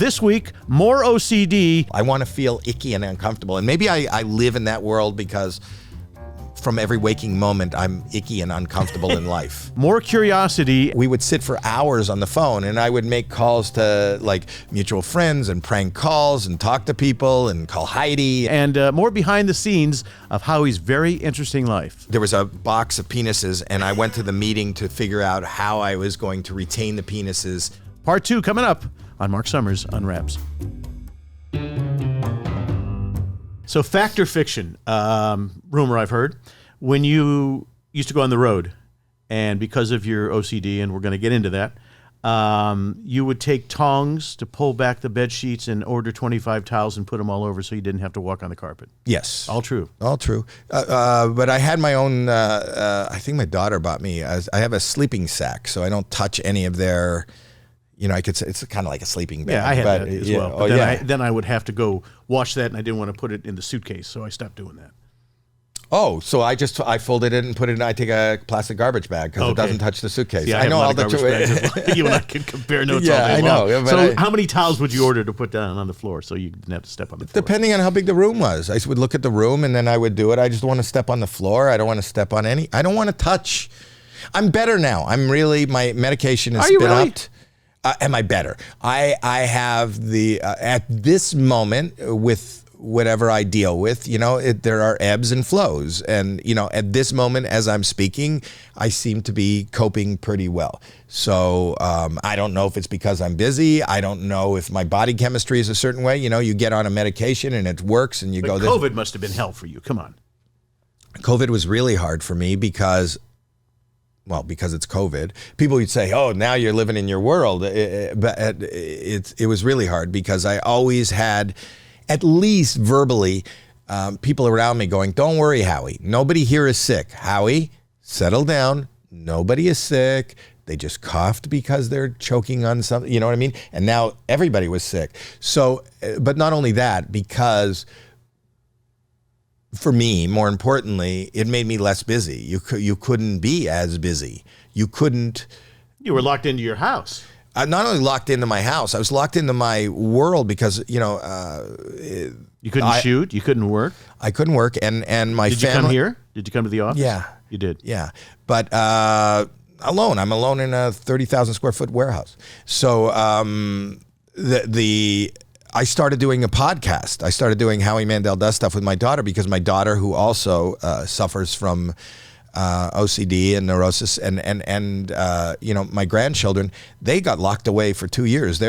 this week, more OCD. I want to feel icky and uncomfortable. And maybe I live in that world because from every waking moment, I'm icky and uncomfortable in life. More curiosity. We would sit for hours on the phone, and I would make calls to like mutual friends and prank calls and talk to people and call Heidi. And more behind the scenes of Howie's very interesting life. There was a box of penises, and I went to the meeting to figure out how I was going to retain the penises. Part 2 coming up on Marc Summers Unwraps. So fact or fiction, rumor I've heard, when you used to go on the road, and because of your OCD, and we're going to get into that, you would take tongs to pull back the bed sheets and order 25 towels and put them all over so you didn't have to walk on the carpet. Yes. All true. All true. But I had my own, I think my daughter bought me, I have a sleeping sack, so I don't touch any of their... You know, I could say it's kind of like a sleeping bag. Yeah, I had that as well. But then I would have to go wash that, and I didn't want to put it in the suitcase, so I stopped doing that. Oh, so I folded it and put it in. I take a plastic garbage bag because it doesn't touch the suitcase. Yeah, I know all the garbage bags. Well. You and I can compare notes all day long. I know. So how many towels would you order to put down on the floor so you didn't have to step on the floor? Depending on how big the room was. I would look at the room, and then I would do it. I just don't want to step on the floor. I don't want to step on any. I don't want to touch. I'm better now. My medication is spit up. Am I better? I have at this moment with whatever I deal with, there are ebbs and flows. And, at this moment, as I'm speaking, I seem to be coping pretty well. So I don't know if it's because I'm busy. I don't know if my body chemistry is a certain way. You get on a medication and it works and you go. COVID must have been hell for you. Come on. COVID was really hard for me because it's COVID. People would say, oh, now you're living in your world. But it was really hard because I always had, at least verbally, people around me going, don't worry, Howie. Nobody here is sick. Howie, settle down. Nobody is sick. They just coughed because they're choking on something. You know what I mean? And now everybody was sick. So, but not only that, because... For me, more importantly, it made me less busy. You couldn't be as busy. You couldn't. You were locked into your house. I'm not only locked into my house, I was locked into my world because, you couldn't shoot, you couldn't work. I couldn't work, and my family. Did you come here? Did you come to the office? Yeah. You did? Yeah. But alone. I'm alone in a 30,000 square foot warehouse. So I started doing a podcast. I started doing Howie Mandel Does Stuff with my daughter because my daughter, who also suffers from OCD and neurosis, and my grandchildren, they got locked away for 2 years.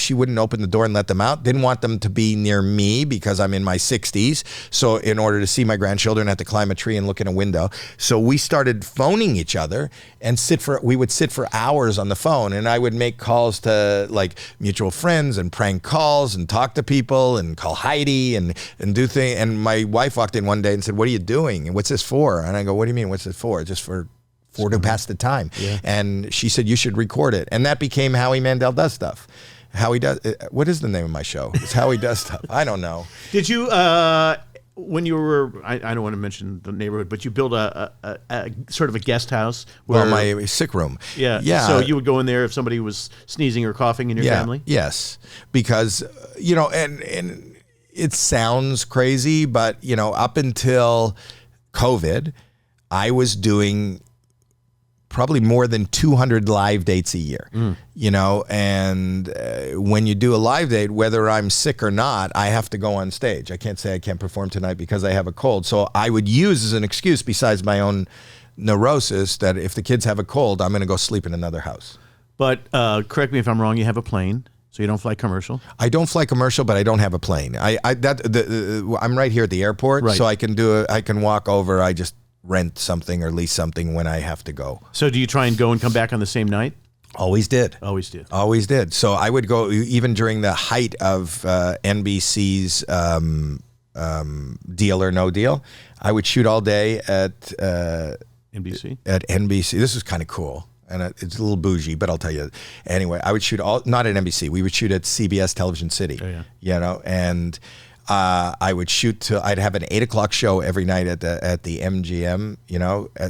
She wouldn't open the door and let them out. Didn't want them to be near me because I'm in my 60s. So in order to see my grandchildren, I had to climb a tree and look in a window. So we started phoning each other and we would sit for hours on the phone, and I would make calls to like mutual friends and prank calls and talk to people and call Heidi and do things. And my wife walked in one day and said, "What are you doing? And what's this for?" And I go, "What do you mean? What's it for?" Just for to pass the time. Yeah. And she said, "You should record it." And that became Howie Mandel Does Stuff. Howie does. What is the name of my show? It's Howie Does Stuff. I don't know. Did you, when you were, I don't want to mention the neighborhood, but you built a sort of a guest house? Well, my sick room. Yeah. Yeah. So you would go in there if somebody was sneezing or coughing in your family? Yes. Because, and it sounds crazy, but, up until COVID, I was doing probably more than 200 live dates a year, and when you do a live date, whether I'm sick or not, I have to go on stage. I can't say I can't perform tonight because I have a cold. So I would use as an excuse, besides my own neurosis, that if the kids have a cold, I'm going to go sleep in another house. But correct me if I'm wrong, you have a plane. So you don't fly commercial? I don't fly commercial, but I don't have a plane. I'm right here at the airport, right. So I can walk over. I just rent something or lease something when I have to go. So do you try and go and come back on the same night? Always did. Always did. Always did. So I would go even during the height of NBC's Deal or No Deal. I would shoot all day at NBC. At NBC. This is kind of cool. And it's a little bougie, but I'll tell you. Anyway, I would shoot not at NBC. We would shoot at CBS Television City. Oh, yeah. And I would shoot till I'd have an 8 o'clock show every night at the MGM.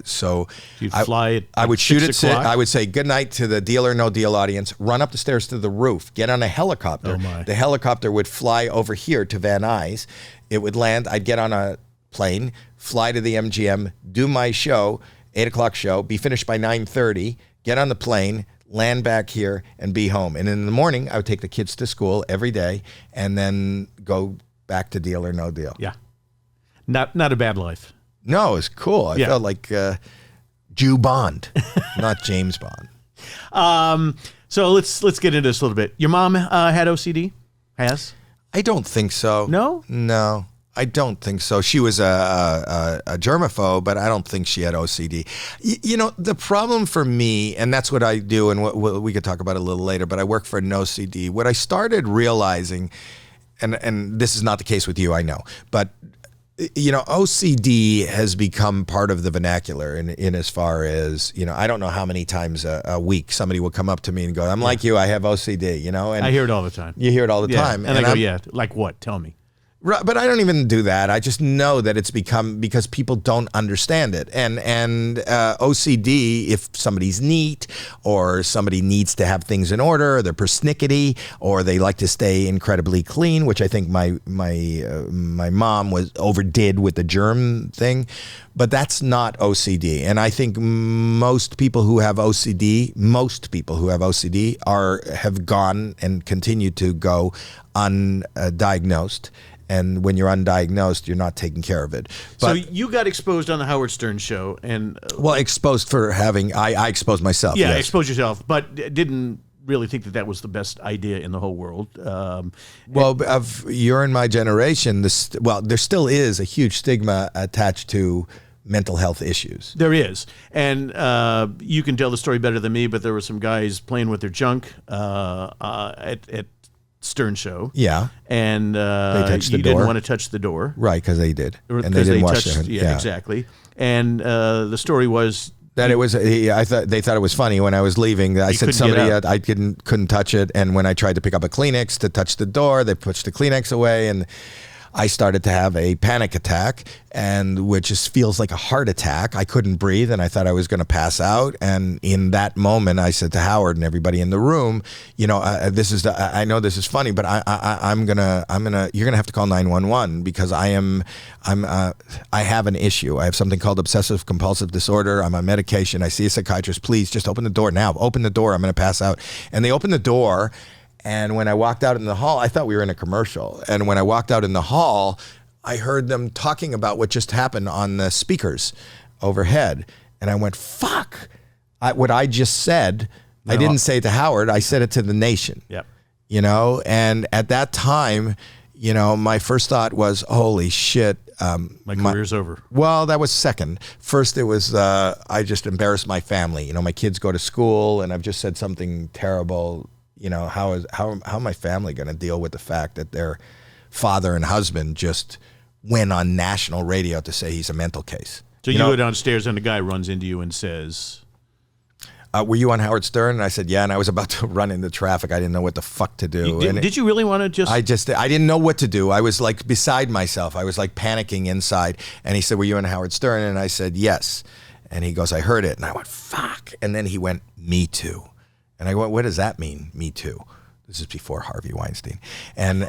So you'd fly at I would shoot at 6 o'clock? I would say good night to the Deal or No Deal audience. Run up the stairs to the roof. Get on a helicopter. Oh my. The helicopter would fly over here to Van Nuys. It would land. I'd get on a plane, fly to the MGM, do my show, 8 o'clock show, be finished by 9:30. Get on the plane, land back here, and be home. And in the morning, I would take the kids to school every day, and then go back to Deal or No Deal. Yeah. Not a bad life. No, it was cool. I felt like Jew Bond, not James Bond. So let's get into this a little bit. Your mom had OCD? Has? I don't think so. No? No, I don't think so. She was a germaphobe, but I don't think she had OCD. The problem for me, and that's what I do, and we could talk about it a little later, but I work for an OCD. What I started realizing, and this is not the case with you, I know, but OCD has become part of the vernacular in as far as, I don't know how many times a week somebody will come up to me and go, I'm like you, I have OCD, and I hear it all the time. You hear it all the time. And I go, like what? Tell me. Right, but I don't even do that. I just know that it's become because people don't understand it. And OCD, if somebody's neat or somebody needs to have things in order, or they're persnickety, or they like to stay incredibly clean, which I think my mom overdid with the germ thing, but that's not OCD. And I think most people who have OCD have gone and continue to go undiagnosed. And when you're undiagnosed, you're not taking care of it. But, so you got exposed on the Howard Stern show, and exposed for having I exposed myself. Yeah, yes. Exposed yourself, but didn't really think that was the best idea in the whole world. You're in my generation. There still is a huge stigma attached to mental health issues. There is, and you can tell the story better than me. But there were some guys playing with their junk at Stern show. Yeah. And they touched the door. Didn't want to touch the door. Right, because they did. And they didn't wash their hands. Yeah, exactly. And the story was that it was. I thought they thought it was funny when I was leaving. I said somebody I couldn't touch it, and when I tried to pick up a Kleenex to touch the door, they pushed the Kleenex away, and I started to have a panic attack, and which just feels like a heart attack. I couldn't breathe, and I thought I was going to pass out. And in that moment, I said to Howard and everybody in the room, I know this is funny, but you're gonna have to call 911 because I have an issue. I have something called obsessive compulsive disorder. I'm on medication. I see a psychiatrist. Please just open the door now. Open the door. I'm going to pass out. And they opened the door. And when I walked out in the hall, I thought we were in a commercial. And when I walked out in the hall, I heard them talking about what just happened on the speakers overhead. And I went, fuck. What I just said, I didn't say it to Howard. I said it to the nation. Yep. And at that time, my first thought was, holy shit. My career's over. Well, that was second. First, it was I just embarrassed my family. My kids go to school, and I've just said something terrible. How my family going to deal with the fact that their father and husband just went on national radio to say he's a mental case? So you go downstairs and a guy runs into you and says, were you on Howard Stern? And I said, yeah, and I was about to run into traffic. I didn't know what the fuck to do. Did you really want to just... I didn't know what to do. I was like beside myself. I was like panicking inside. And he said, were you on Howard Stern? And I said, yes. And he goes, I heard it. And I went, fuck. And then he went, me too. And I went, what does that mean, me too? This is before Harvey Weinstein. And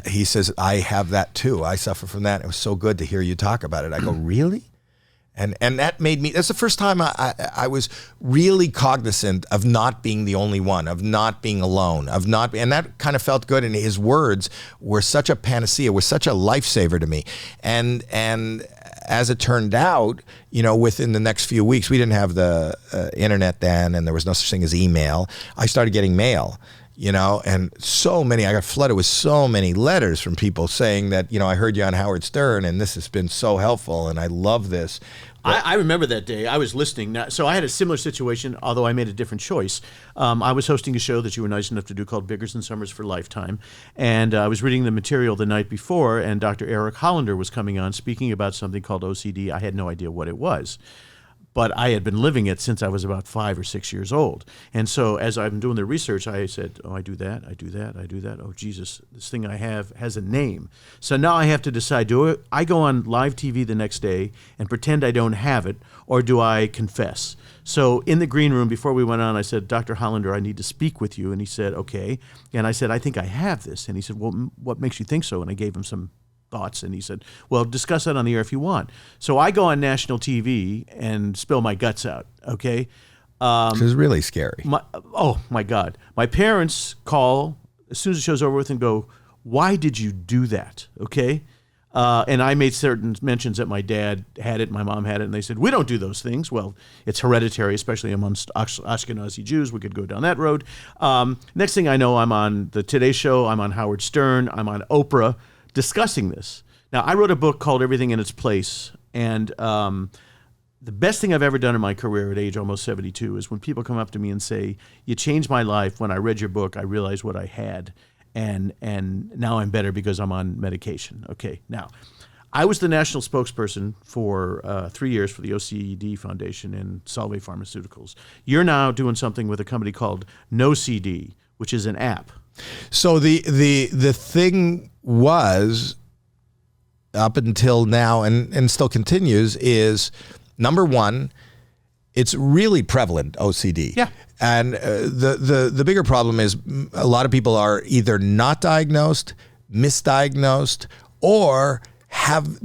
he says, I have that too. I suffer from that. It was so good to hear you talk about it. I go, really? And that made me, that's the first time I was really cognizant of not being the only one, of not being alone, and that kind of felt good. And his words were such a panacea, was such a lifesaver to me. And as it turned out, within the next few weeks, we didn't have the internet then, and there was no such thing as email. I started getting mail, and I got flooded with so many letters from people saying that, I heard you on Howard Stern, and this has been so helpful, and I love this. I remember that day. I was listening. So I had a similar situation, although I made a different choice. I was hosting a show that you were nice enough to do called Biggers and Summers for Lifetime. And I was reading the material the night before, and Dr. Eric Hollander was coming on speaking about something called OCD. I had no idea what it was. but I had been living it since I was about 5 or 6 years old. And so as I'm doing the research, I said, oh, I do that, I do that, I do that. Oh, Jesus, this thing I have has a name. So now I have to decide, do I go on live TV the next day and pretend I don't have it, or do I confess? So in the green room, before we went on, I said, Dr. Hollander, I need to speak with you. And he said, okay. And I said, I think I have this. And he said, well, what makes you think so? And I gave him some thoughts, and he said, well, discuss that on the air if you want. So I go on national TV and spill my guts out, okay? Which is really scary. Oh, my God. My parents call as soon as the show's over with and go, why did you do that, okay? And I made certain mentions that my dad had it, my mom had it, and they said, we don't do those things. Well, it's hereditary, especially amongst Ashkenazi Jews. We could go down that road. Next thing I know, I'm on the Today Show, I'm on Howard Stern, I'm on Oprah, discussing this. Now, I wrote a book called Everything in Its Place, and the best thing I've ever done in my career at age almost 72 is when people come up to me and say, you changed my life. When I read your book, I realized what I had, and now I'm better because I'm on medication. Okay, now, I was the national spokesperson for 3 years for the OCD Foundation and Solvay Pharmaceuticals. You're now doing something with a company called NoCD, which is an app. So the thing was, up until now and still continues, is number one, it's really prevalent, OCD. Yeah. And the bigger problem is a lot of people are either not diagnosed, misdiagnosed, or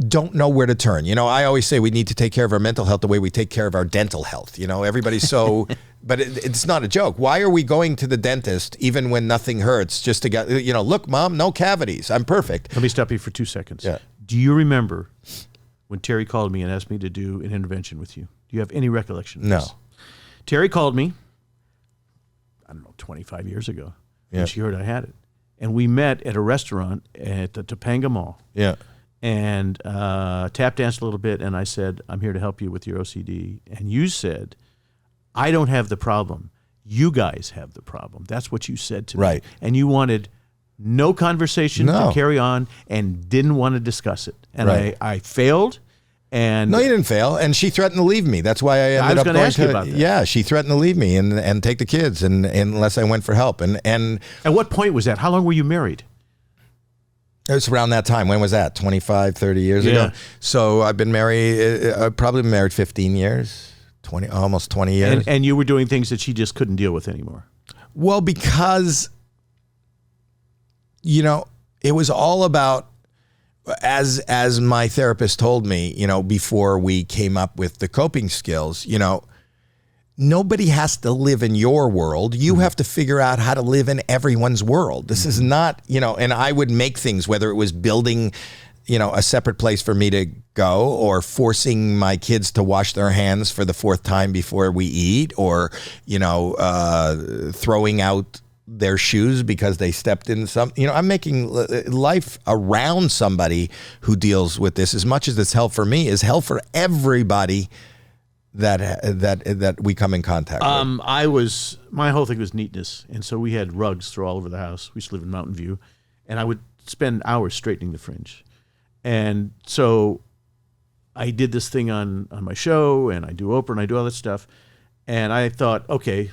don't know where to turn. You know, I always say we need to take care of our mental health the way we take care of our dental health. You know, everybody's so, but it's not a joke. Why are we going to the dentist even when nothing hurts just to get, you know, look, Mom, no cavities. I'm perfect. Let me stop you for 2 seconds. Yeah. Do you remember when Terry called me and asked me to do an intervention with you? Do you have any recollection of this? No. Terry called me, I don't know, 25 years ago, when she heard I had it. And we met at a restaurant at the Topanga Mall. Yeah. And tap danced a little bit, and I said, I'm here to help you with your OCD. And you said, I don't have the problem. You guys have the problem. That's what you said to me. Right. And you wanted no conversation to carry on and didn't want to discuss it. And I failed. And no, you didn't fail. And she threatened to leave me. That's why I ended up going to ask you about that. Yeah, she threatened to leave me and take the kids and unless I went for help. And at what point was that? How long were you married? It was around that time. When was that? 25, 30 years ago? So I've been married, probably been married 15 years, almost 20 years. And you were doing things that she just couldn't deal with anymore. Well, because, you know, it was all about, as my therapist told me, you know, before we came up with the coping skills, you know, nobody has to live in your world. You have to figure out how to live in everyone's world. This is not, you know, and I would make things, whether it was building, you know, a separate place for me to go, or forcing my kids to wash their hands for the 4th time before we eat, or, you know, throwing out their shoes because they stepped in something. You know, I'm making life around somebody who deals with this, as much as it's hell for me, is hell for everybody that we come in contact with. My whole thing was neatness, and so we had rugs thrown all over the house. We used to live in Mountain View, and I would spend hours straightening the fringe. And so I did this thing on my show, and I do Oprah, and I do all that stuff, and I thought, okay,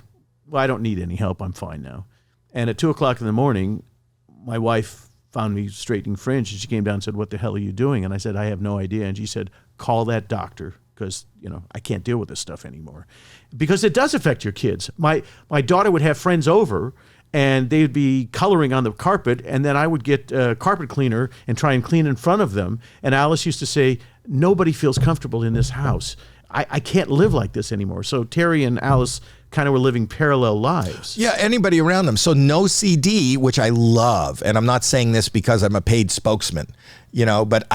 well, I don't need any help. I'm fine now. And at 2 o'clock in the morning, my wife found me straightening fringe, and she came down and said, what the hell are you doing? And I said, I have no idea. And she said, call that doctor, because, you know, I can't deal with this stuff anymore. Because it does affect your kids. My daughter would have friends over, and they'd be coloring on the carpet, and then I would get a carpet cleaner and try and clean in front of them. And Alice used to say, nobody feels comfortable in this house. I can't live like this anymore. So Terry and Alice kind of were living parallel lives. Yeah, anybody around them. So NoCD, which I love, and I'm not saying this because I'm a paid spokesman, you know, but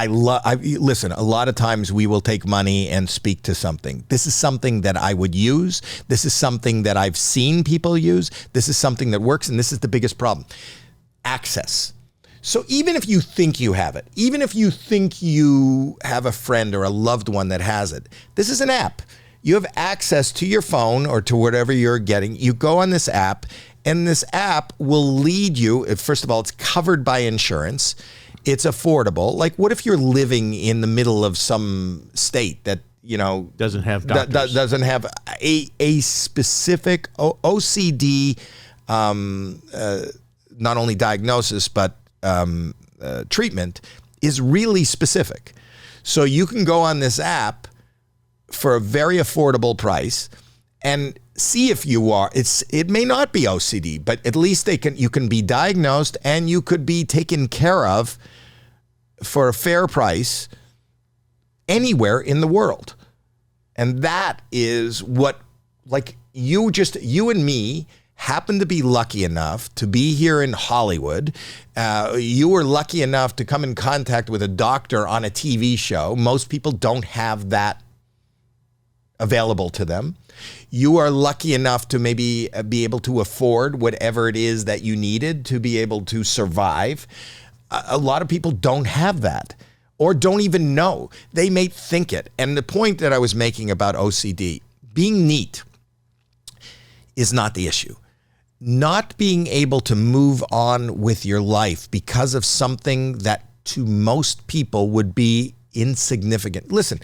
listen, a lot of times we will take money and speak to something. This is something that I would use. This is something that I've seen people use. This is something that works, and this is the biggest problem. Access. So even if you think you have it, even if you think you have a friend or a loved one that has it, this is an app. You have access to your phone or to whatever you're getting. You go on this app, and this app will lead you. First of all, it's covered by insurance. It's affordable. Like, what if you're living in the middle of some state that, doesn't have doctors. Doesn't have a specific OCD, not only diagnosis, but treatment is really specific. So you can go on this app for a very affordable price and see if you are. It may not be OCD, but at least you can be diagnosed and you could be taken care of for a fair price anywhere in the world. And that is what, like, you and me happen to be lucky enough to be here in Hollywood. You were lucky enough to come in contact with a doctor on a TV show. Most people don't have that available to them. You are lucky enough to maybe be able to afford whatever it is that you needed to be able to survive. A lot of people don't have that or don't even know. They may think it. And the point that I was making about OCD, being neat is not the issue. Not being able to move on with your life because of something that to most people would be insignificant. Listen,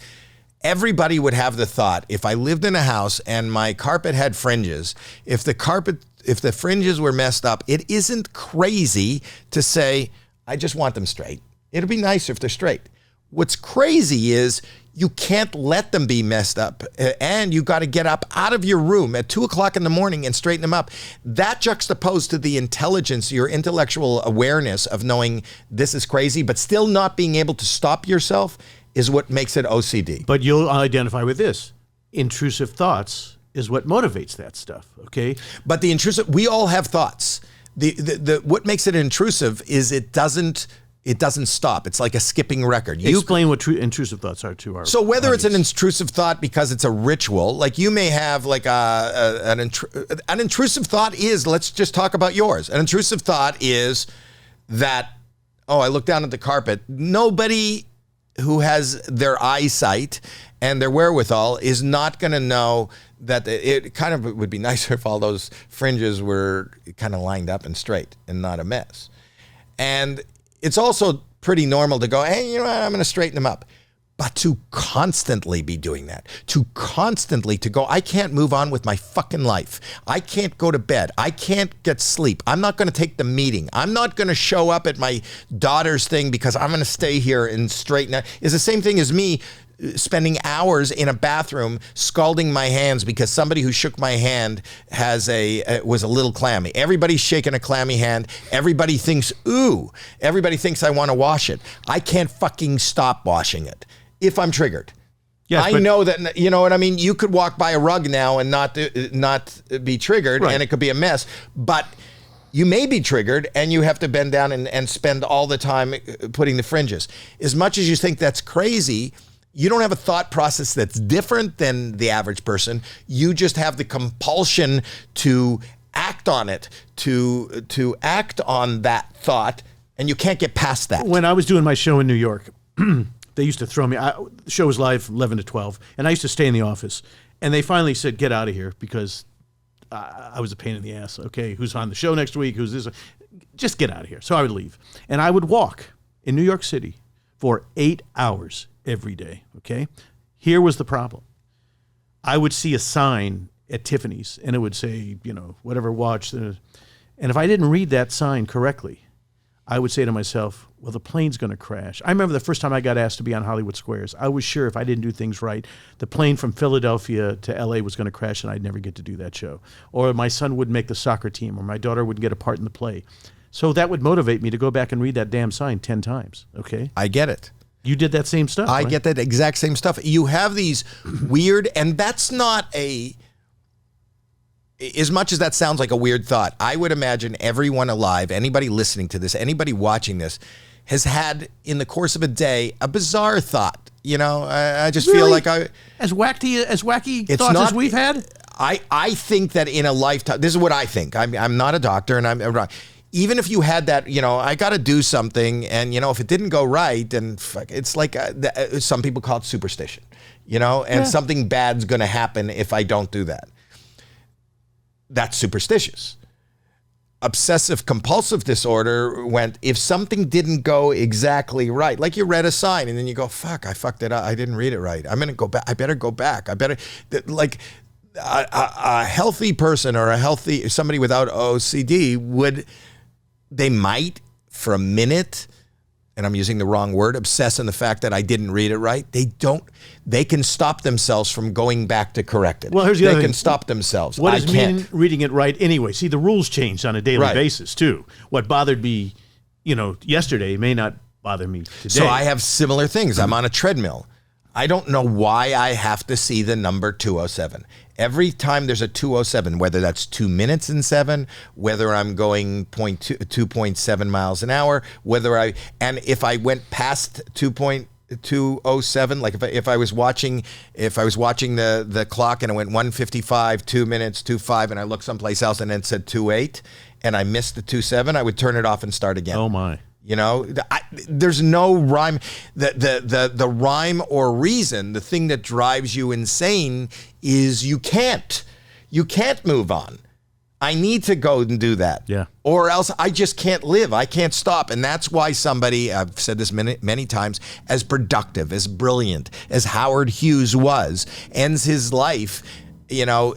everybody would have the thought, if I lived in a house and my carpet had fringes, if the fringes were messed up, it isn't crazy to say, I just want them straight. It'd be nicer if they're straight. What's crazy is you can't let them be messed up, and you got to get up out of your room at 2:00 in the morning and straighten them up. That juxtaposed to the intelligence, your intellectual awareness of knowing this is crazy, but still not being able to stop yourself is what makes it OCD. But you'll identify with this. Intrusive thoughts is what motivates that stuff, okay? But the intrusive, we all have thoughts. What makes it intrusive is it doesn't stop. It's like a skipping record. Explain what intrusive thoughts are to our So whether audience. it's an intrusive thought because it's a ritual, like you may have like an intrusive thought is, let's just talk about yours. An intrusive thought is that, I look down at the carpet. Nobody who has their eyesight and their wherewithal is not going to know that it kind of would be nicer if all those fringes were kind of lined up and straight and not a mess. And it's also pretty normal to go, hey, you know what, I'm going to straighten them up. But to constantly be doing that, to go, I can't move on with my fucking life. I can't go to bed. I can't get sleep. I'm not going to take the meeting. I'm not going to show up at my daughter's thing because I'm going to stay here and straighten out. It's the same thing as me spending hours in a bathroom scalding my hands because somebody who shook my hand was a little clammy. Everybody's shaking a clammy hand. Everybody thinks, everybody thinks I want to wash it. I can't fucking stop washing it if I'm triggered. Yes, I know that, you know what I mean? You could walk by a rug now and not be triggered, right, and it could be a mess, but you may be triggered and you have to bend down and spend all the time putting the fringes. As much as you think that's crazy, you don't have a thought process that's different than the average person. You just have the compulsion to act on it, to act on that thought, and you can't get past that. When I was doing my show in New York, they used to throw me. The show was live 11 to 12, and I used to stay in the office. And they finally said, get out of here, because I was a pain in the ass. Okay, who's on the show next week? Who's this? Just get out of here. So I would leave. And I would walk in New York City for 8 hours every day, okay? Here was the problem. I would see a sign at Tiffany's, and it would say, whatever watch. And if I didn't read that sign correctly, I would say to myself, well, the plane's going to crash. I remember the first time I got asked to be on Hollywood Squares. I was sure if I didn't do things right, the plane from Philadelphia to L.A. was going to crash, and I'd never get to do that show. Or my son wouldn't make the soccer team, or my daughter wouldn't get a part in the play. So that would motivate me to go back and read that damn sign 10 times, okay? I get it. You did that same stuff, I right? get that exact same stuff. You have these weird, and that's not as much as that sounds like a weird thought, I would imagine everyone alive, anybody listening to this, anybody watching this, has had in the course of a day a bizarre thought. I just feel like as wacky thoughts as we've had. I think that in a lifetime, this is what I think. I'm not a doctor, and I'm wrong. Even if you had that, I got to do something, and if it didn't go right, then it's like some people call it superstition, and something bad's going to happen if I don't do that. That's superstitious. obsessive compulsive disorder went, if something didn't go exactly right, like you read a sign and then you go, fuck, I fucked it up. I didn't read it right. I'm going to go back. I better go back. I better, like a healthy person or somebody without OCD they might for a minute, and I'm using the wrong word, obsess on the fact that I didn't read it right. They can stop themselves from going back to correct it. Well, here's the other thing. They can stop themselves. What does mean reading it right anyway? See, the rules change on a daily basis too. What bothered me, yesterday may not bother me today. So I have similar things. I'm on a treadmill. I don't know why I have to see the number 207. Every time there's a 207, whether that's 2 minutes and 7, whether I'm going 2.7 miles an hour, and if I went past 2.207, like if I was watching the clock and it went 1:55, 2 minutes, 2:05, and I looked someplace else and it said 2:08, and I missed the 2:07, I would turn it off and start again. Oh my. There's no rhyme. The rhyme or reason, the thing that drives you insane is you can't move on. I need to go and do that. Yeah. Or else I just can't live. I can't stop. And that's why somebody, I've said this many times, as productive, as brilliant as Howard Hughes was, ends his life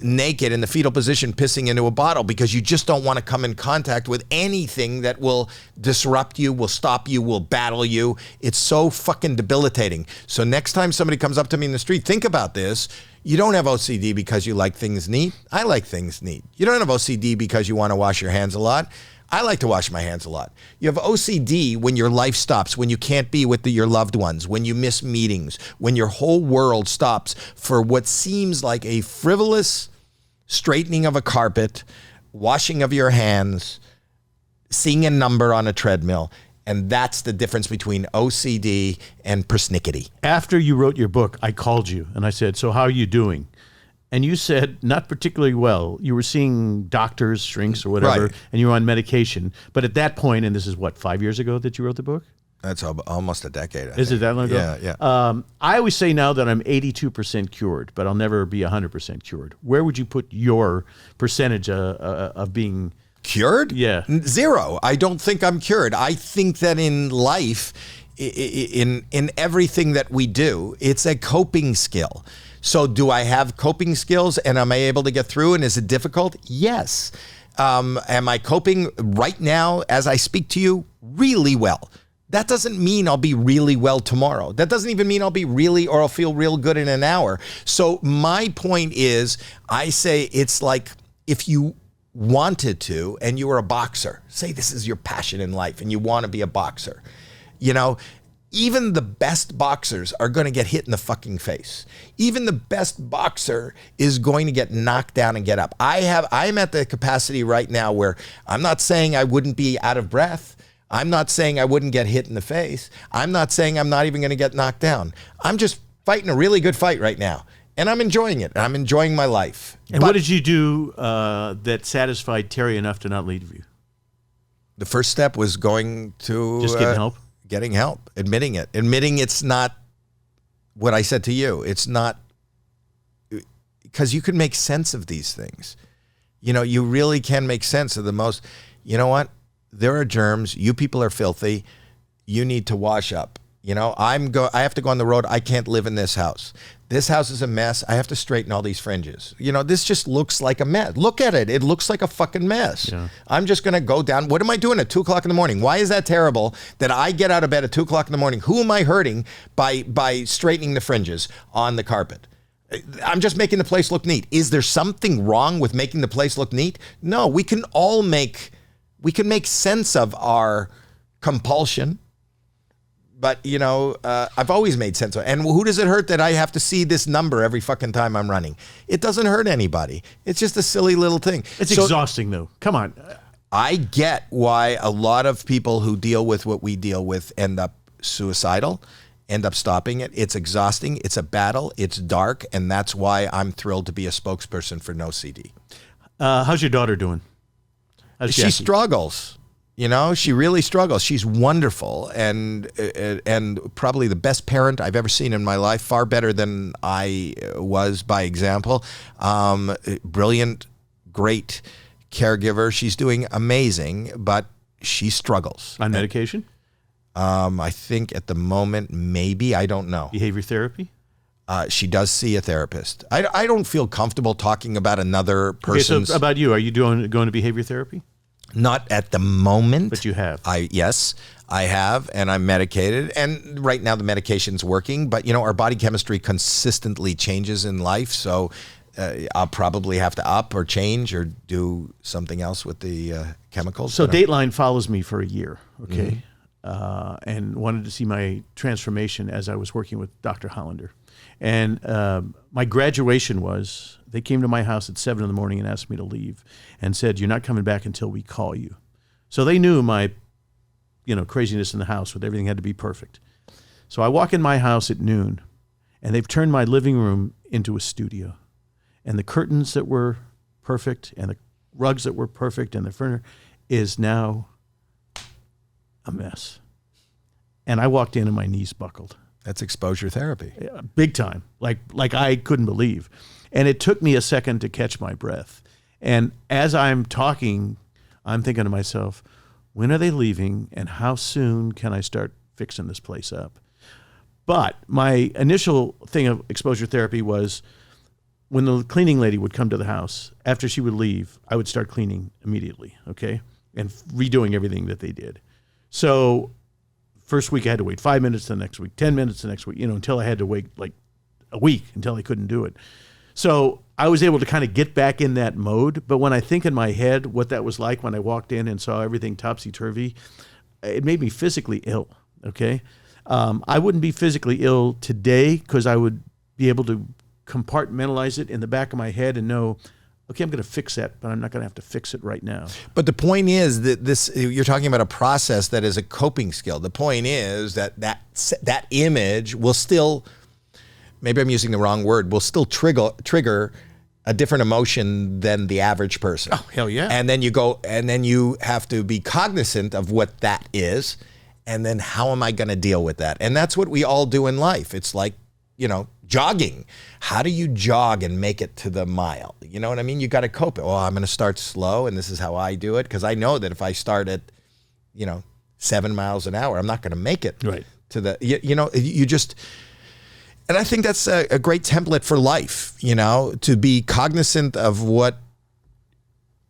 naked in the fetal position, pissing into a bottle, because you just don't want to come in contact with anything that will disrupt you, will stop you, will battle you. It's so fucking debilitating. So next time somebody comes up to me in the street, think about this. You don't have OCD because you like things neat. I like things neat. You don't have OCD because you want to wash your hands a lot. I like to wash my hands a lot. You have OCD when your life stops, when you can't be with your loved ones, when you miss meetings, when your whole world stops for what seems like a frivolous straightening of a carpet, washing of your hands, seeing a number on a treadmill. And that's the difference between OCD and Persnickety. After you wrote your book, I called you and I said, so how are you doing? And you said, not particularly well. You were seeing doctors, shrinks, or whatever, and you were on medication. But at that point, and this is 5 years ago that you wrote the book? That's almost a decade. Is it that long ago? Yeah. I always say now that I'm 82% cured, but I'll never be 100% cured. Where would you put your percentage of being cured? Yeah. 0. I don't think I'm cured. I think that in life, in everything that we do, it's a coping skill. So do I have coping skills, and am I able to get through, and is it difficult? Yes. Am I coping right now as I speak to you? Really well. That doesn't mean I'll be really well tomorrow. That doesn't even mean I'll feel real good in an hour. So my point is, I say it's like if you wanted to, and you were a boxer, say this is your passion in life and you want to be a boxer, even the best boxers are going to get hit in the fucking face. Even the best boxer is going to get knocked down and get up. I'm at the capacity right now where I'm not saying I wouldn't be out of breath. I'm not saying I wouldn't get hit in the face. I'm not saying I'm not even going to get knocked down. I'm just fighting a really good fight right now. And I'm enjoying it. I'm enjoying my life. And what did you do that satisfied Terry enough to not leave you? The first step was going to... Just getting help? Getting help, admitting it's not what I said to you. It's not, because you can make sense of these things. You really can make sense of the most, you know what? There are germs. You people are filthy. You need to wash up. I have to go on the road. I can't live in this house. This house is a mess. I have to straighten all these fringes. This just looks like a mess. Look at it. It looks like a fucking mess. Yeah. I'm just going to go down. What am I doing at 2 o'clock in the morning? Why is that terrible that I get out of bed at 2 o'clock in the morning? Who am I hurting by straightening the fringes on the carpet? I'm just making the place look neat. Is there something wrong with making the place look neat? No, we can make sense of our compulsion. But, I've always made sense of it. And who does it hurt that I have to see this number every fucking time I'm running? It doesn't hurt anybody. It's just a silly little thing. It's exhausting, though. Come on. I get why a lot of people who deal with what we deal with end up suicidal, end up stopping it. It's exhausting. It's a battle. It's dark. And that's why I'm thrilled to be a spokesperson for No CD. How's your daughter doing? She struggles. She really struggles. She's wonderful and probably the best parent I've ever seen in my life, far better than I was by example. Brilliant, great, caregiver. She's doing amazing, but she struggles. On medication? I think at the moment, maybe, I don't know. Behavior therapy? She does see a therapist. I don't feel comfortable talking about another person's. Okay, so about you, are you going to behavior therapy? Not at the moment. But you have. Yes, I have, and I'm medicated. And right now the medication's working, but our body chemistry consistently changes in life, so I'll probably have to up or change or do something else with the chemicals. So Dateline follows me for a year, okay? And wanted to see my transformation as I was working with Dr. Hollander. And my graduation was, they came to my house at 7 a.m. and asked me to leave and said, "You're not coming back until we call you." So they knew my, craziness in the house with everything had to be perfect. So I walk in my house at noon, and they've turned my living room into a studio. And the curtains that were perfect and the rugs that were perfect and the furniture is now a mess. And I walked in and my knees buckled. That's exposure therapy. Yeah, big time. Like I couldn't believe. And it took me a second to catch my breath. And as I'm talking, I'm thinking to myself, when are they leaving and how soon can I start fixing this place up? But my initial thing of exposure therapy was when the cleaning lady would come to the house, after she would leave, I would start cleaning immediately, okay? And redoing everything that they did. So first week I had to wait 5 minutes, the next week 10 minutes, the next week, until I had to wait like a week until I couldn't do it. So I was able to kind of get back in that mode. But when I think in my head what that was like when I walked in and saw everything topsy-turvy, it made me physically ill, okay? I wouldn't be physically ill today because I would be able to compartmentalize it in the back of my head and know, okay, I'm going to fix that, but I'm not going to have to fix it right now. But the point is that you're talking about a process that is a coping skill. The point is that image will still, maybe I'm using the wrong word, will still trigger a different emotion than the average person. Oh, hell yeah. And then you have to be cognizant of what that is, and then how am I going to deal with that? And that's what we all do in life. It's like, jogging. How do you jog and make it to the mile? You know what I mean? You got to cope it. Oh, I'm going to start slow, and this is how I do it, because I know that if I start at, 7 miles an hour, I'm not going to make it right to the, you just, and I think that's a great template for life, to be cognizant of what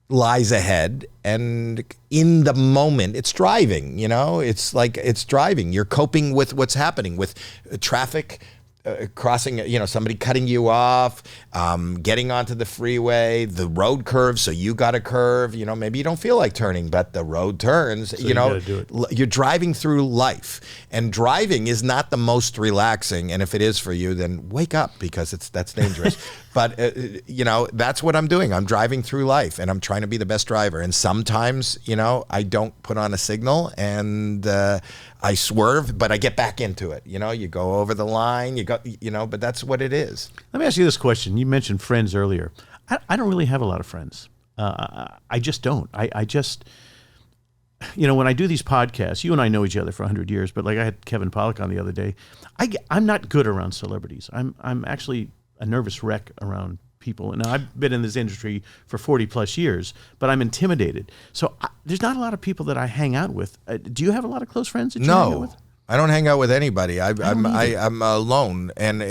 lies ahead, and in the moment it's driving, it's like it's driving. You're coping with what's happening with traffic, crossing, somebody cutting you off, getting onto the freeway, the road curves, so you got to curve, maybe you don't feel like turning, but the road turns, so you gotta do it. You're driving through life, and driving is not the most relaxing, and if it is for you, then wake up, because that's dangerous. But, that's what I'm doing. I'm driving through life, and I'm trying to be the best driver, and sometimes, I don't put on a signal, and I swerve, but I get back into it. You go over the line, but that's what it is. Let me ask you this question. You mentioned friends earlier. I don't really have a lot of friends. I just don't. I just, when I do these podcasts, you and I know each other for 100 years, but like I had Kevin Pollak on the other day, I'm not good around celebrities. I'm actually a nervous wreck around people. And I've been in this industry for 40 plus years, but I'm intimidated. So there's not a lot of people that I hang out with. Do you have a lot of close friends that you hang out with? I don't hang out with anybody. I'm alone, and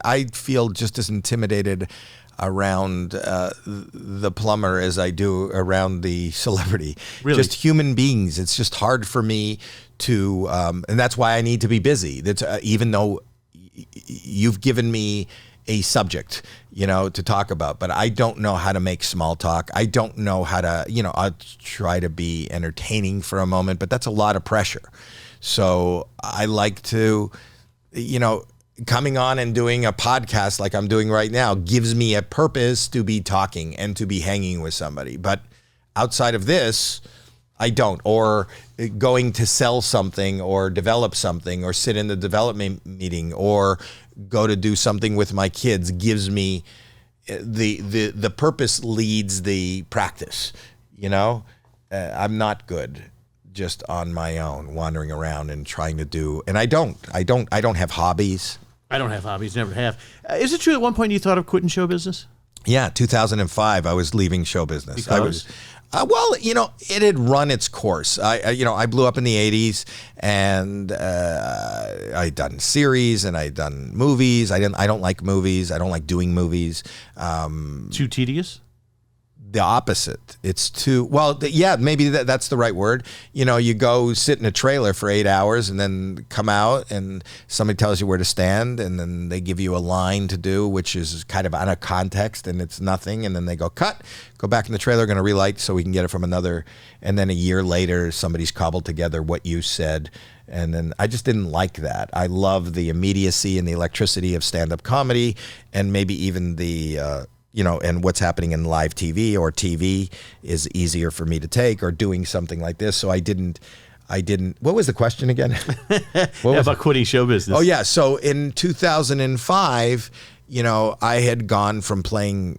I feel just as intimidated around the plumber as I do around the celebrity. Really? Just human beings. It's just hard for me to, and that's why I need to be busy. That's even though you've given me a subject, to talk about, but I don't know how to make small talk. I don't know how to, I'll try to be entertaining for a moment, but that's a lot of pressure. So I like to, coming on and doing a podcast like I'm doing right now gives me a purpose to be talking and to be hanging with somebody. But outside of this, I don't. Or going to sell something or develop something or sit in the development meeting or go to do something with my kids gives me the purpose leads the practice. I'm not good just on my own, wandering around and trying to do, and I don't have hobbies. I don't have hobbies, never have. Is it true at one point you thought of quitting show business? Yeah, 2005. I was leaving show business. Because? I was. Well, it had run its course. I blew up in the 80s, and I'd done series and I'd done movies. I don't like movies. I don't like doing movies. Too tedious? The opposite. It's too, well, yeah, maybe that's the right word. You go sit in a trailer for 8 hours and then come out and somebody tells you where to stand, and then they give you a line to do, which is kind of out of context and it's nothing. And then they go, cut, go back in the trailer, going to relight so we can get it from another. And then a year later, somebody's cobbled together what you said. And then I just didn't like that. I love the immediacy and the electricity of stand-up comedy, and maybe even the, and what's happening in live TV or TV is easier for me to take, or doing something like this. So I didn't, what was the question again? About quitting show business. Oh yeah. So in 2005, I had gone from playing,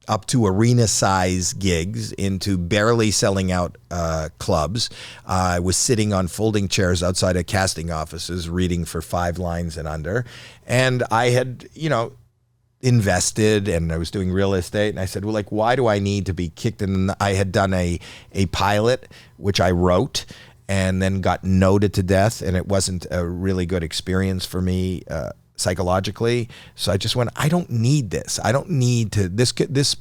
up to arena size gigs into barely selling out clubs. I was sitting on folding chairs outside of casting offices, reading for 5 lines and under. And I had, invested, and I was doing real estate, and I said, well, why do I need to be kicked in? I had done a pilot, which I wrote and then got noted to death, and it wasn't a really good experience for me psychologically. So I just went, I don't need this. I don't need to, this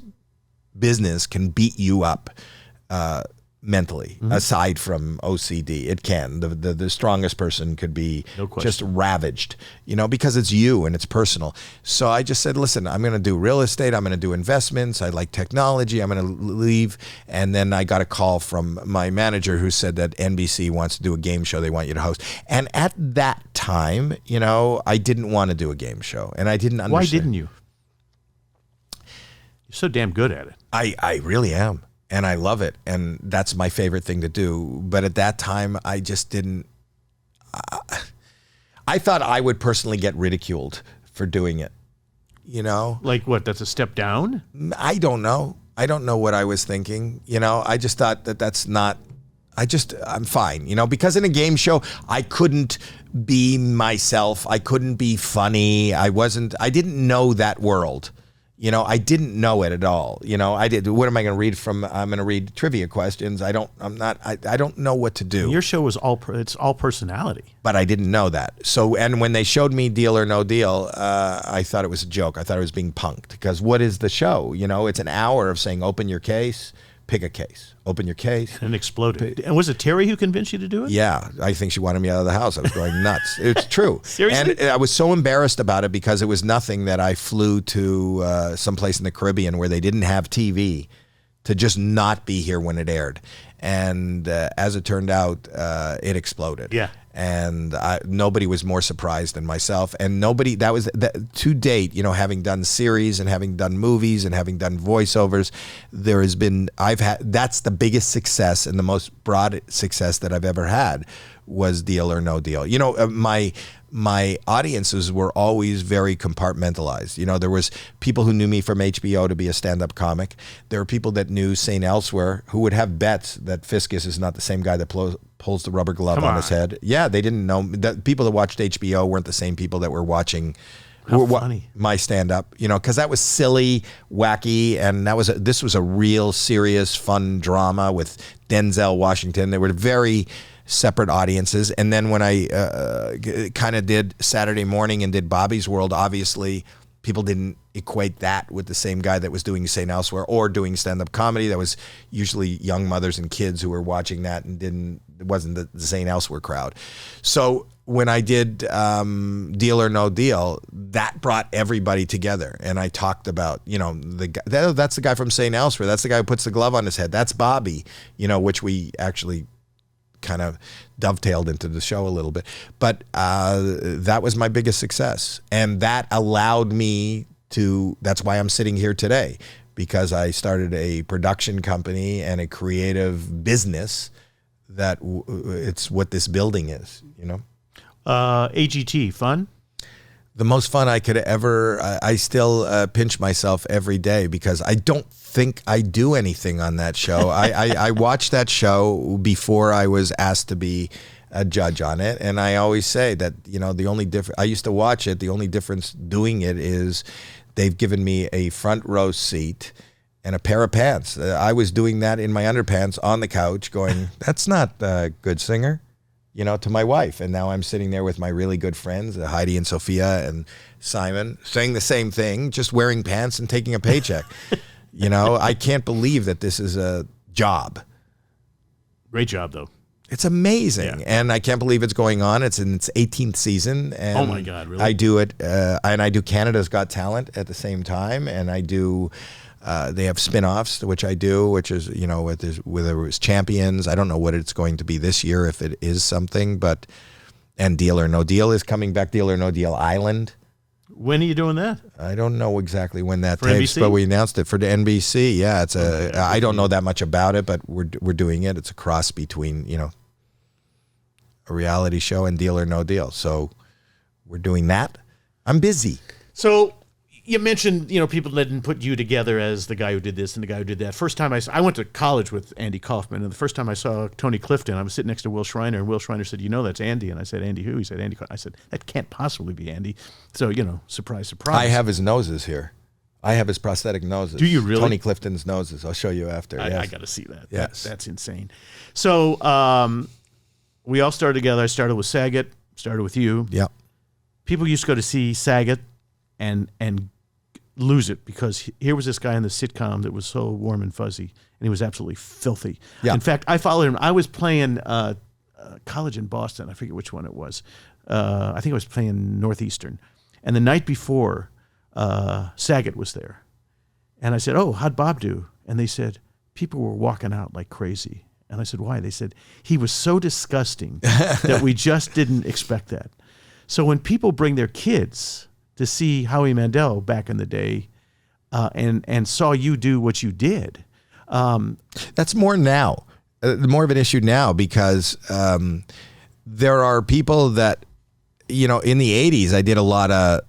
business can beat you up mentally, aside from OCD. It can. The strongest person could be just ravaged, because it's you and it's personal. So I just said, listen, I'm going to do real estate. I'm going to do investments. I like technology. I'm going to leave. And then I got a call from my manager who said that NBC wants to do a game show. They want you to host. And at that time, I didn't want to do a game show, and I didn't understand. Why didn't you? You're so damn good at it. I really am. And I love it. And that's my favorite thing to do. But at that time, I just didn't. I thought I would personally get ridiculed for doing it. Like what? That's a step down? I don't know. I don't know what I was thinking. I just thought that's not. I'm fine. Because in a game show, I couldn't be myself. I couldn't be funny. I didn't know that world. I didn't know it at all. I did. What am I going to read from? I'm going to read trivia questions. I don't know what to do. Your show was it's all personality. But I didn't know that. So, and when they showed me Deal or No Deal, I thought it was a joke. I thought it was being punked, because what is the show? It's an hour of saying, open your case, pick a case, open your case. And exploded. And was it Terry who convinced you to do it? Yeah. I think she wanted me out of the house. I was going nuts. It's true. Seriously? And I was so embarrassed about it, because it was nothing that I flew to someplace in the Caribbean where they didn't have TV, to just not be here when it aired. And as it turned out, it exploded. Yeah. And nobody was more surprised than myself. And to date, having done series and having done movies and having done voiceovers, that's the biggest success and the most broad success that I've ever had, was Deal or No Deal. My audiences were always very compartmentalized. There was people who knew me from HBO to be a stand-up comic. There were people that knew St. Elsewhere who would have bets that Fiscus is not the same guy that pulls the rubber glove on his head. Yeah, they didn't know. The people that watched HBO weren't the same people that were watching my stand-up, because that was silly, wacky, and this was a real serious, fun drama with Denzel Washington. They were very separate audiences. And then when I kind of did Saturday Morning and did Bobby's World, obviously people didn't equate that with the same guy that was doing St. Elsewhere or doing stand-up comedy. That was usually young mothers and kids who were watching that, and it wasn't the St. Elsewhere crowd. So when I did Deal or No Deal, that brought everybody together. And I talked about, that's the guy from St. Elsewhere. That's the guy who puts the glove on his head. That's Bobby, which we actually kind of dovetailed into the show a little bit. But that was my biggest success. And that allowed me that's why I'm sitting here today, because I started a production company and a creative business that it's what this building is, AGT, fun? The most fun I could ever, I still pinch myself every day, because I don't think I do anything on that show. I watched that show before I was asked to be a judge on it, and I always say that, the only difference, I used to watch it, the only difference doing it is they've given me a front row seat and a pair of pants. I was doing that in my underpants on the couch going, that's not a good singer, to my wife. And now I'm sitting there with my really good friends, Heidi and Sophia and Simon, saying the same thing, just wearing pants and taking a paycheck. I can't believe that this is a job. Great job, though. It's amazing. Yeah. And I can't believe it's going on. It's in its 18th season. And oh, my God, really? I do it, and I do Canada's Got Talent at the same time, and I do... they have spin-offs, which I do, which is, whether it was Champions. I don't know what it's going to be this year, if it is something, and Deal or No Deal is coming back, Deal or No Deal Island. When are you doing that? I don't know exactly when that for takes, NBC? but we announced it for the NBC. Yeah, it's I don't know that much about it, but we're doing it. It's a cross between, a reality show and Deal or No Deal. So we're doing that. I'm busy. So you mentioned, people didn't put you together as the guy who did this and the guy who did that. First time I went to college with Andy Kaufman, and the first time I saw Tony Clifton, I was sitting next to Will Schreiner, and Will Schreiner said, that's Andy. And I said, Andy who? He said, Andy Kaufman. I said, that can't possibly be Andy. So, surprise, surprise. I have his noses here. I have his prosthetic noses. Do you really? Tony Clifton's noses. I'll show you after. Yes. I got to see that. Yes. That's insane. So we all started together. I started with Saget, started with you. Yeah. People used to go to see Saget and lose it, because here was this guy in the sitcom that was so warm and fuzzy, and he was absolutely filthy. Yeah. In fact, I followed him. I was playing college in Boston. I forget which one it was. I think I was playing Northeastern. And the night before, Saget was there. And I said, how'd Bob do? And they said, people were walking out like crazy. And I said, why? They said, he was so disgusting that we just didn't expect that. So when people bring their kids to see Howie Mandel back in the day, and saw you do what you did. That's more now, more of an issue now, because there are people that, in the 80s, I did a lot of,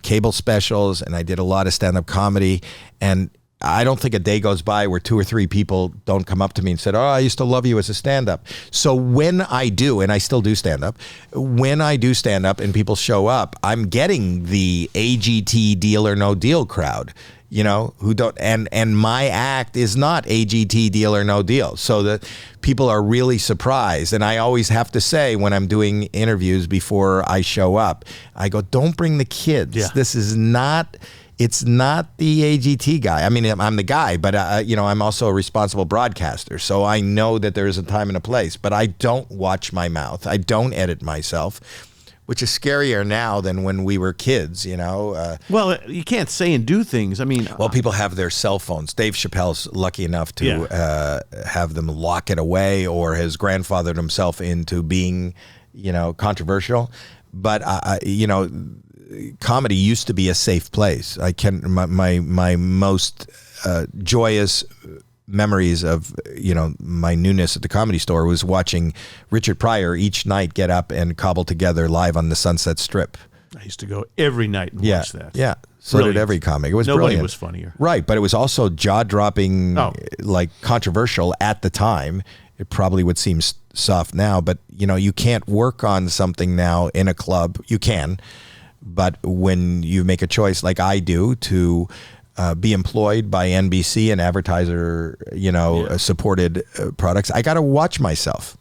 cable specials, and I did a lot of stand-up comedy, and I don't think a day goes by where 2 or 3 people don't come up to me and said, I used to love you as a stand-up. So when I do, and I still do stand-up, when I do stand-up and people show up, I'm getting the AGT Deal or No Deal crowd, who don't, and my act is not AGT Deal or No Deal. So that people are really surprised. And I always have to say, when I'm doing interviews before I show up, I go, don't bring the kids. Yeah. This is not... It's not the AGT guy. I mean, I'm the guy, but I'm also a responsible broadcaster. So I know that there is a time and a place, but I don't watch my mouth. I don't edit myself, which is scarier now than when we were kids, Well, you can't say and do things. I mean, well, people have their cell phones. Dave Chappelle's lucky enough to have them lock it away, or has grandfathered himself into being, controversial. But comedy used to be a safe place. My most joyous memories of my newness at the Comedy Store was watching Richard Pryor each night get up and cobble together live on the Sunset Strip. I used to go every night and watch that. Yeah, so Brilliant. did every comic. It was Nobody brilliant. was funnier. Right, but it was also jaw-dropping, like controversial at the time. It probably would seem soft now, but you can't work on something now in a club. You can. But when you make a choice like I do to be employed by NBC and advertiser, supported products, I got to watch myself.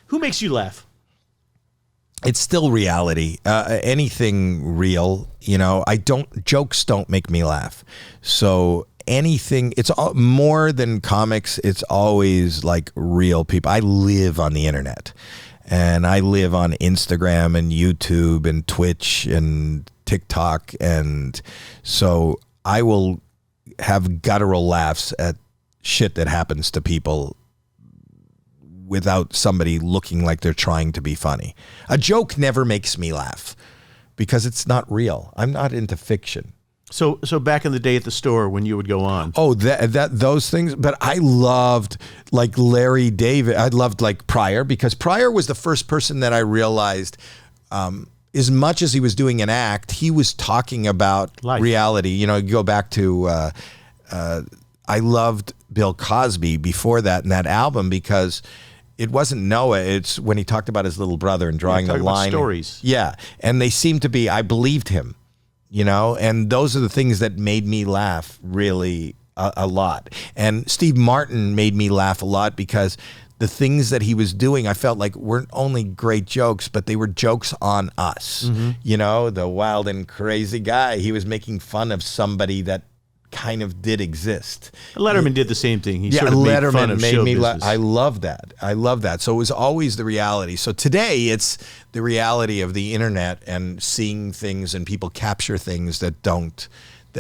Who makes you laugh? It's still reality. Anything real, jokes don't make me laugh. So anything, it's more than comics. It's always like real people. I live on the internet. And I live on Instagram and YouTube and Twitch and TikTok. And so I will have guttural laughs at shit that happens to people without somebody looking like they're trying to be funny. A joke never makes me laugh because it's not real. I'm not into fiction. So back in the day at the store when you would go on. Oh, those things. But I loved like Larry David. I loved like Pryor, because Pryor was the first person that I realized, as much as he was doing an act, he was talking about life. Reality. You go back to, I loved Bill Cosby before that in that album, because it wasn't Noah. It's when he talked about his little brother and drawing the line. Stories. Yeah. And they seemed to be, I believed him. you know, and those are the things that made me laugh really a lot. And Steve Martin made me laugh a lot because the things that he was doing, I felt like weren't only great jokes, but they were jokes on us. You know, the wild and crazy guy. He was making fun of somebody that kind of did exist. Letterman did the same thing. He sort of made fun of show business. I love that. I love that. So it was always the reality. So today it's the reality of the internet and seeing things, and people capture things that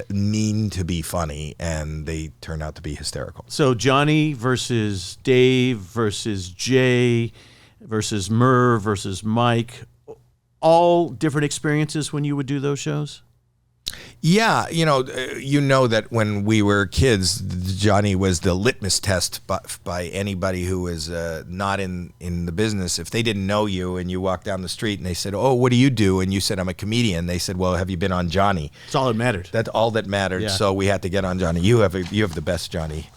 mean to be funny, and they turn out to be hysterical. So Johnny versus Dave versus Jay versus Merv versus Mike, all different experiences when you would do those shows? Yeah, you know that when we were kids, Johnny was the litmus test by anybody who was not in the business. If they didn't know you and you walked down the street and they said, "Oh, what do you do?" and you said, "I'm a comedian," they said, "Well, have you been on Johnny?" That's all that mattered. That's all that mattered. Yeah. So we had to get on Johnny. You have the best Johnny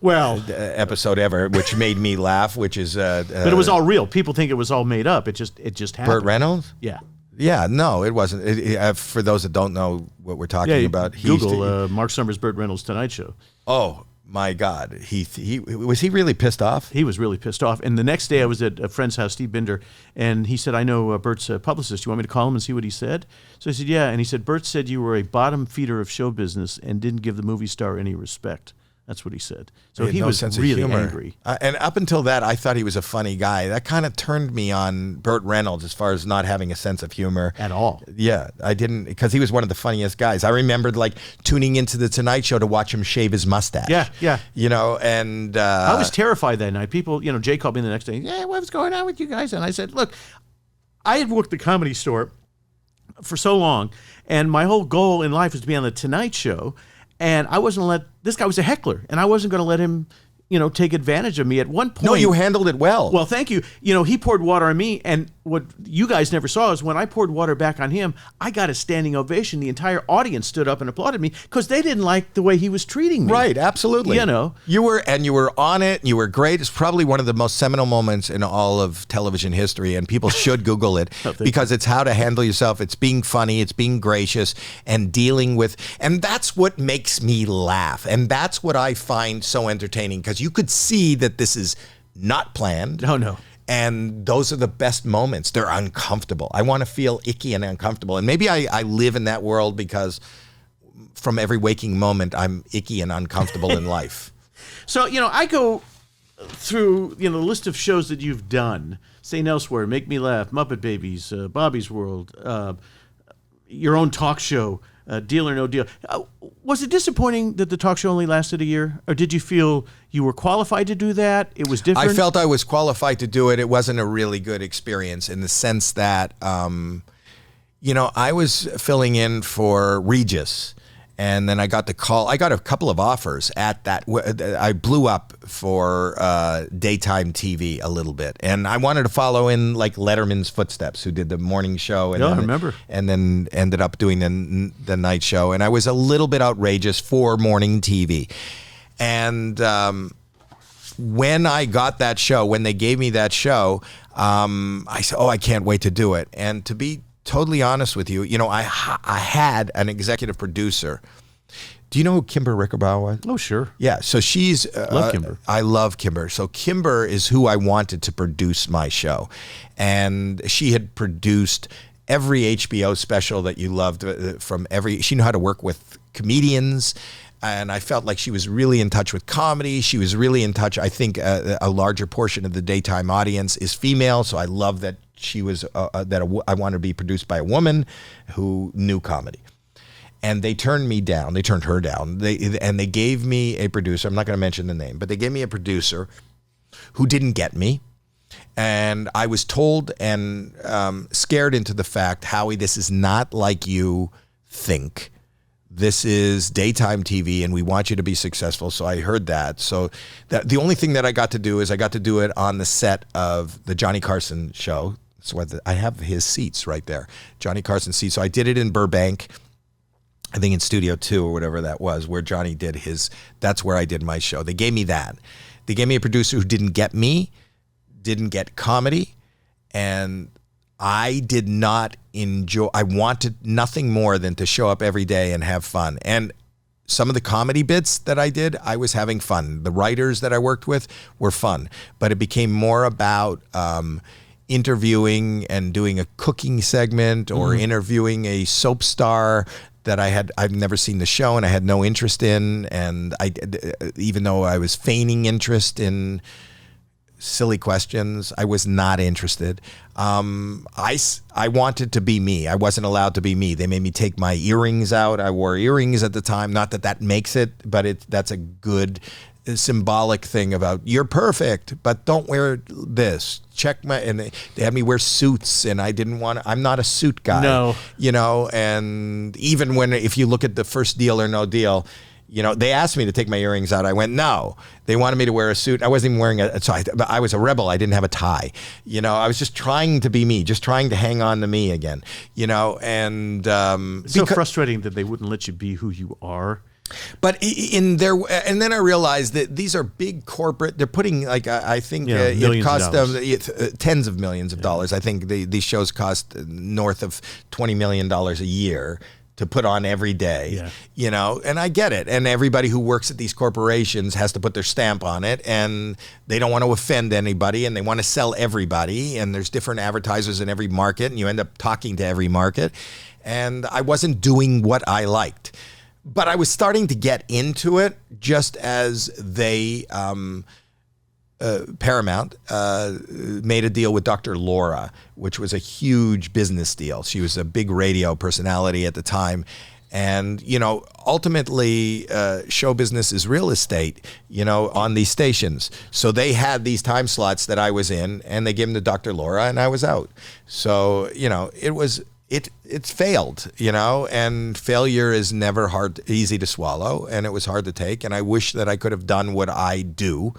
episode ever, which made me laugh. Which is, but it was all real. People think it was all made up. It just happened. Bert Reynolds. Yeah. Yeah, no, it wasn't. For those that don't know what we're talking about, Google Marc Summers, Bert Reynolds Tonight Show. Oh my God, he was he really pissed off? He was really pissed off. And the next day, I was at a friend's house, Steve Binder, and he said, "I know Bert's publicist. You want me to call him and see what he said?" So I said, "Yeah." And he said, "Bert said you were a bottom feeder of show business and didn't give the movie star any respect." That's what he said. So he was really angry. And up until that, I thought he was a funny guy. That kind of turned me on Bert Reynolds as far as not having a sense of humor. At all. Yeah, I didn't, because he was one of the funniest guys. I remembered like tuning into the Tonight Show to watch him shave his mustache. Yeah. You know, and... I was terrified that night. People, Jay called me the next day. "Yeah, what's going on with you guys?" And I said, "Look, I had worked the Comedy Store for so long, and my whole goal in life was to be on the Tonight Show. And I wasn't going to let, this guy was a heckler, and I wasn't going to let him, take advantage of me. At one point... No, you handled it well. Well, thank you. He poured water on me, and what you guys never saw is when I poured water back on him, I got a standing ovation. The entire audience stood up and applauded me because they didn't like the way he was treating me. Right, absolutely. You were on it, you were great. It's probably one of the most seminal moments in all of television history, and people should Google it because it's how to handle yourself. It's being funny, it's being gracious, and dealing with... And that's what makes me laugh, and that's what I find so entertaining, because you could see that this is not planned. No. And those are the best moments. They're uncomfortable. I want to feel icky and uncomfortable. And maybe I live in that world because from every waking moment, I'm icky and uncomfortable in life. So, I go through, the list of shows that you've done. St. Elsewhere, Make Me Laugh, Muppet Babies, Bobby's World, your own talk show, Deal or No Deal. Was it disappointing that the talk show only lasted a year? Or did you feel you were qualified to do that? It was different? I felt I was qualified to do it. It wasn't a really good experience in the sense that, I was filling in for Regis. And then I got the call. I got a couple of offers at that. I blew up for daytime TV a little bit. And I wanted to follow in like Letterman's footsteps, who did the morning show. And I remember. And then ended up doing the night show. And I was a little bit outrageous for morning TV. And when I got that show, when they gave me that show, I said, "Oh, I can't wait to do it." And to be totally honest with you, I had an executive producer. Do you know who Kimber Rickerbaugh was? Oh, sure. Yeah, so she's... Love Kimber. I love Kimber. So Kimber is who I wanted to produce my show. And she had produced every HBO special that you loved from every... She knew how to work with comedians, and I felt like she was really in touch with comedy. She was really in touch. I think a larger portion of the daytime audience is female, so I love that she was I wanted to be produced by a woman who knew comedy. And they turned me down. They turned her down. They gave me a producer. I'm not going to mention the name, but they gave me a producer who didn't get me. And I was told and scared into the fact, "Howie, this is not like you think. This is daytime TV, and we want you to be successful." So I heard that. So the only thing that I got to do is I got to do it on the set of the Johnny Carson show. So I have his seats right there, Johnny Carson seats. So I did it in Burbank, I think in Studio 2 or whatever that was, where Johnny did his. That's where I did my show. They gave me that. They gave me a producer who didn't get me, didn't get comedy, and I did not enjoy, I wanted nothing more than to show up every day and have fun. And some of the comedy bits that I did, I was having fun. The writers that I worked with were fun, but it became more about interviewing and doing a cooking segment or interviewing a soap star that I've never seen the show and I had no interest in. And even though I was feigning interest in silly questions, I was not interested. I wanted to be me. I wasn't allowed to be me. They made me take my earrings out. I wore earrings at the time. Not that makes it, but that's a good symbolic thing about you're perfect, but don't wear this. And they had me wear suits, and I didn't want to. I'm not a suit guy. No. And even if you look at the first Deal or No Deal, they asked me to take my earrings out. I went, no. They wanted me to wear a suit. I wasn't even wearing I was a rebel. I didn't have a tie. I was just trying to be me, just trying to hang on to me again, and it's so frustrating that they wouldn't let you be who you are. But and then I realized that these are big corporate. They're putting I think it cost them tens of millions of dollars. I think these shows cost north of $20 million a year to put on every day, and I get it. And everybody who works at these corporations has to put their stamp on it, and they don't want to offend anybody, and they want to sell everybody. And there's different advertisers in every market, and you end up talking to every market. And I wasn't doing what I liked. But I was starting to get into it just as Paramount made a deal with Dr. Laura, which was a huge business deal. She was a big radio personality at the time. And, ultimately, show business is real estate, on these stations. So they had these time slots that I was in, and they gave them to Dr. Laura, and I was out. So, it's failed, and failure is never easy to swallow, and it was hard to take. And I wish that I could have done what I do.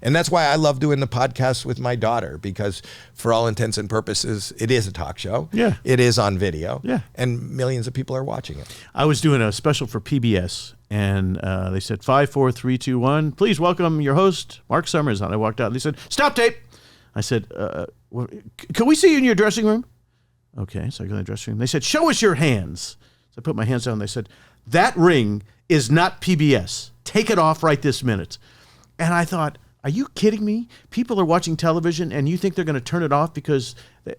And that's why I love doing the podcast with my daughter, because for all intents and purposes, it is a talk show. Yeah. It is on video. Yeah. And millions of people are watching it. I was doing a special for PBS, and they said, 5, 4, 3, 2, 1. Please welcome your host, Marc Summers. And I walked out, and they said, stop tape. I said, can we see you in your dressing room? Okay, so I go in the dressing room. They said, show us your hands. So I put my hands down. They said, that ring is not PBS. Take it off right this minute. And I thought, are you kidding me? People are watching television, and you think they're going to turn it off because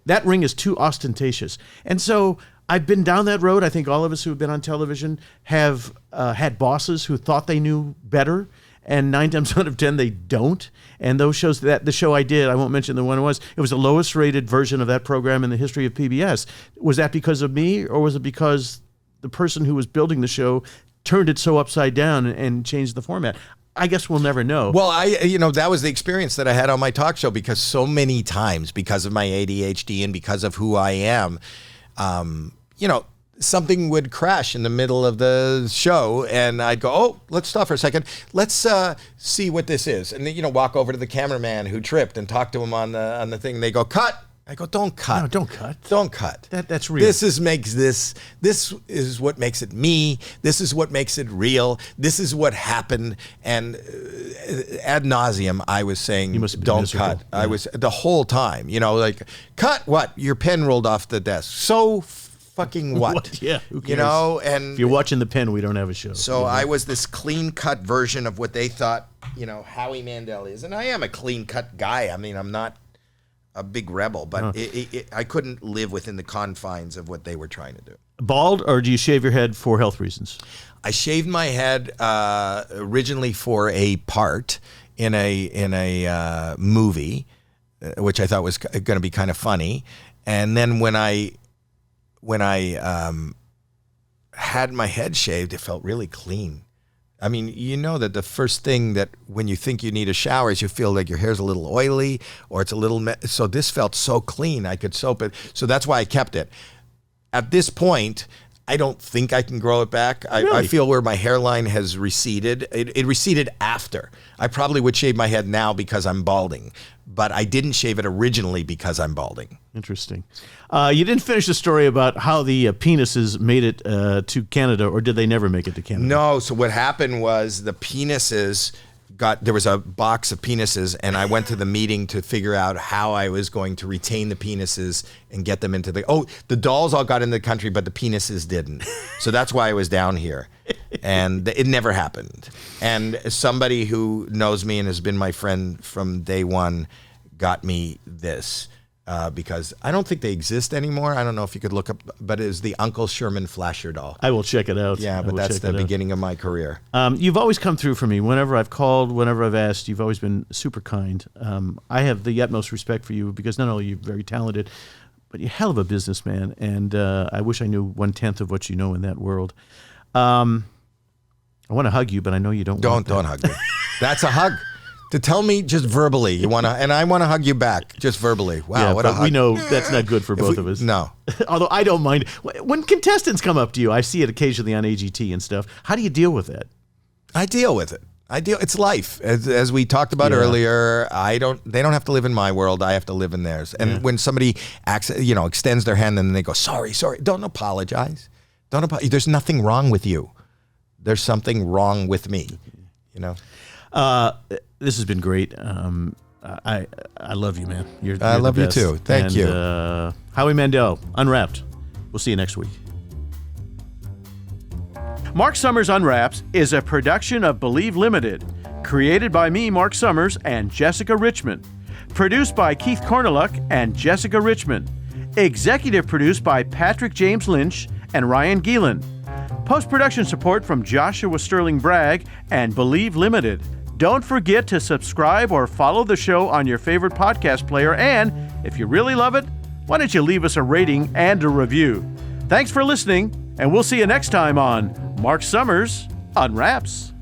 that ring is too ostentatious. And so I've been down that road. I think all of us who have been on television have had bosses who thought they knew better, and 9 times out of 10 they don't. And those shows, the show I did, I won't mention the one it was the lowest rated version of that program in the history of PBS. Was that because of me, or was it because the person who was building the show turned it so upside down and changed the format? I guess we'll never know. Well, that was the experience that I had on my talk show, because so many times, because of my ADHD and because of who I am, something would crash in the middle of the show, and I'd go, oh, let's stop for a second. Let's see what this is. And then, walk over to the cameraman who tripped and talk to him on the thing. And they go, cut. I go, don't cut. No, don't cut. Don't cut. That's real. This is what makes it me. This is what makes it real. This is what happened. And ad nauseum, I was saying, don't cut. Yeah. I was the whole time, cut what? Your pen rolled off the desk. So fucking what? Yeah, who cares? And if you're watching the pen, we don't have a show. So I was this clean-cut version of what they thought, Howie Mandel is. And I am a clean-cut guy. I mean, I'm not a big rebel, but I couldn't live within the confines of what they were trying to do. Bald, or do you shave your head for health reasons? I shaved my head originally for a part in a movie, which I thought was going to be kind of funny. And then when I had my head shaved, it felt really clean. I mean, that the first thing that when you think you need a shower is you feel like your hair's a little oily or it's a little... So this felt so clean, I could soap it. So that's why I kept it. At this point, I don't think I can grow it back. Really? I feel where my hairline has receded. It receded after. I probably would shave my head now because I'm balding, but I didn't shave it originally because I'm balding. Interesting. You didn't finish the story about how the penises made it to Canada, or did they never make it to Canada? No. So what happened was the penises there was a box of penises, and I went to the meeting to figure out how I was going to retain the penises and get them into the dolls all got into the country, but the penises didn't. So that's why I was down here. And it never happened. And somebody who knows me and has been my friend from day one got me this. Because I don't think they exist anymore. I don't know if you could look up, but it was the Uncle Sherman Flasher doll. I will check it out. Yeah, but that's the beginning of my career. You've always come through for me. Whenever I've called, whenever I've asked, you've always been super kind. I have the utmost respect for you because not only are you very talented, but you're a hell of a businessman. And I wish I knew 1/10 of what you know in that world. I want to hug you, but I know you don't. Don't hug me. That's a hug. To tell me just verbally you want to, and I want to hug you back just verbally. Wow, yeah, what a hug. We know that's not good for both of us. No. Although I don't mind. When contestants come up to you, I see it occasionally on AGT and stuff. How do you deal with that? I deal with it. It's life. As we talked about earlier, they don't have to live in my world. I have to live in theirs. And when somebody extends their hand and they go, sorry, don't apologize. There's nothing wrong with you. There's something wrong with me, This has been great. I love you, man. I love you too. Thank you. Howie Mandel, Unwrapped. We'll see you next week. Marc Summers Unwraps is a production of Believe Limited, created by me, Marc Summers, and Jessica Richmond. Produced by Keith Korneluk and Jessica Richmond. Executive produced by Patrick James Lynch and Ryan Geelan. Post-production support from Joshua Sterling Bragg and Believe Limited. Don't forget to subscribe or follow the show on your favorite podcast player. And if you really love it, why don't you leave us a rating and a review? Thanks for listening, and we'll see you next time on Marc Summers Unwraps.